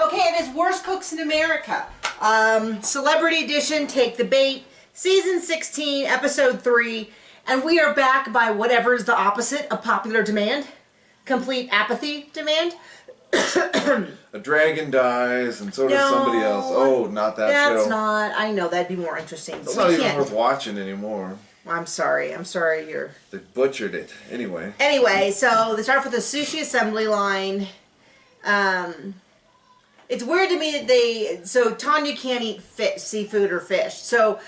Okay, it is Worst Cooks in America. Celebrity Edition, Take the Bait, Season 16, Episode 3, and we are back by whatever is the opposite of popular demand. Complete apathy demand. A dragon dies, and so does somebody else. Oh, not that show. That's not. I know, that'd be more interesting. But it's not even worth watching anymore. I'm sorry. I'm sorry you're... They butchered it. Anyway, so they start off with a sushi assembly line. It's weird to me that so Tanya can't eat seafood or fish. So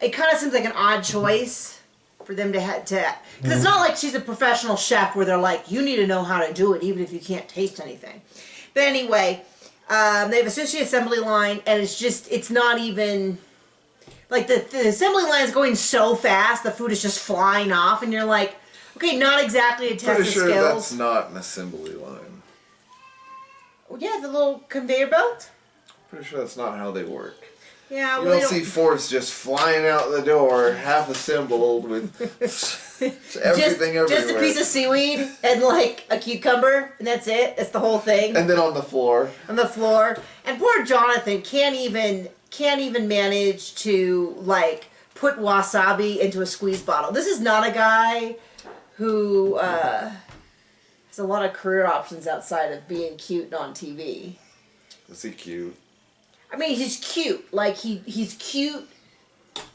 it kind of seems like an odd choice for them to have to... Because it's not like she's a professional chef where they're like, you need to know how to do it even if you can't taste anything. But anyway, they have a sushi assembly line, and it's not even... Like, the assembly line is going so fast, the food is just flying off, and you're like, okay, not exactly a test of skills. Pretty sure that's not an assembly line. Well, yeah, the little conveyor belt. Pretty sure that's not how they work. Yeah, you don't see forks just flying out the door, half assembled with everything everywhere. Just a piece of seaweed and like a cucumber, and that's it. That's the whole thing. And then on the floor. On the floor, and poor Jonathan can't even manage to like put wasabi into a squeeze bottle. This is not a guy who has a lot of career options outside of being cute and on TV. Is he cute? I mean, he's cute. Like he's cute,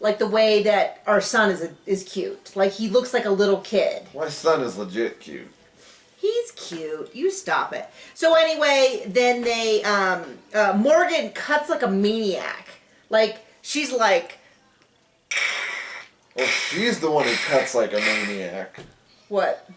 like the way that our son is cute. Like he looks like a little kid. My son is legit cute. He's cute. You stop it. So anyway, then they Morgan cuts like a maniac. Like she's like. Well, she's the one who cuts like a maniac. What?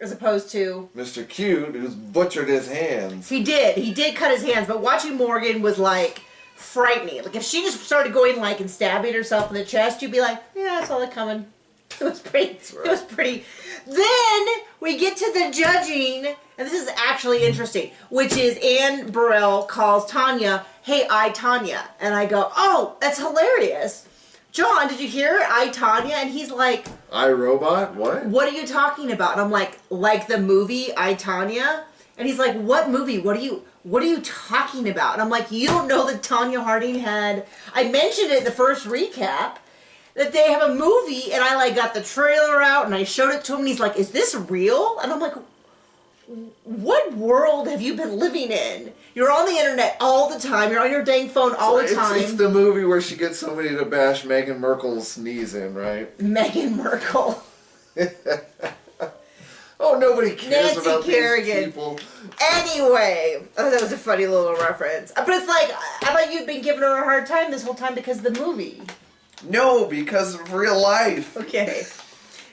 As opposed to... Mr. Cute, who's butchered his hands. He did cut his hands, but watching Morgan was, like, frightening. Like, if she just started going, like, and stabbing herself in the chest, you'd be like, yeah, I saw that coming. It was pretty. Right. It was pretty. Then we get to the judging, and this is actually interesting, which is Ann Burrell calls Tanya, hey, I, Tanya. And I go, oh, that's hilarious. John, did you hear I, Tanya? And he's like... I, Robot? What? What are you talking about? And I'm like the movie I, Tanya? And he's like, what movie? What are you talking about? And I'm like, you don't know that Tanya Harding had... I mentioned it in the first recap, that they have a movie, and I like got the trailer out, and I showed it to him, and he's like, is this real? And I'm like... What world have you been living in? You're on the internet all the time. You're on your dang phone all the time. It's the movie where she gets somebody to bash Meghan Markle's knees in, right? Meghan Markle. Oh, nobody cares Nancy about Kerrigan. these people. Anyway, that was a funny little reference. But it's like, I thought you'd been giving her a hard time this whole time because of the movie. No, because of real life. Okay.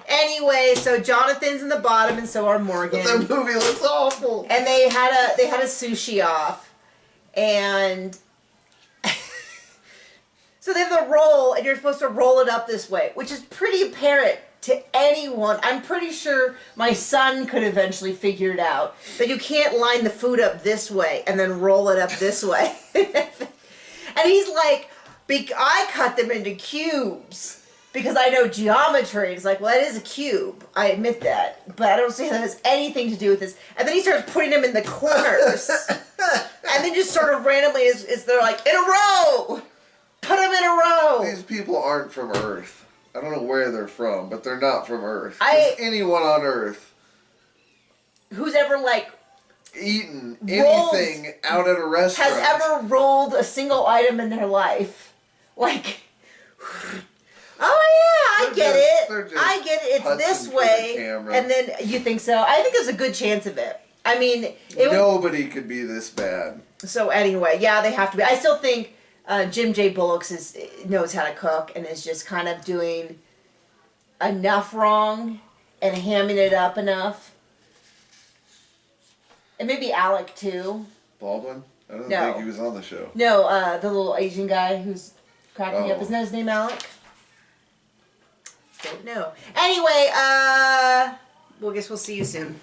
Anyway, so Jonathan's in the bottom, and so are Morgan. But that movie looks awful. And they had a sushi off, and so they have the roll, and you're supposed to roll it up this way, which is pretty apparent to anyone. I'm pretty sure my son could eventually figure it out that you can't line the food up this way and then roll it up this way. And he's like, I cut them into cubes. Because I know geometry. It's like, well, that is a cube. I admit that. But I don't see how that has anything to do with this. And then he starts putting them in the corners. And then just sort of randomly they're like, in a row! Put them in a row! These people aren't from Earth. I don't know where they're from, but they're not from Earth. Anyone on Earth who's ever, like... eaten anything out at a restaurant... has ever rolled a single item in their life. Like... Oh yeah, I get it. It's this way, and then you think so. I think there's a good chance of it. I mean, nobody could be this bad. So anyway, yeah, they have to be. I still think Jim J. Bullock knows how to cook and is just kind of doing enough wrong and hamming it up enough. And maybe Alec too. Baldwin? I don't think he was on the show. No, the little Asian guy who's cracking me up. Isn't that his name, Alec? Don't know. Anyway, well, I guess we'll see you soon.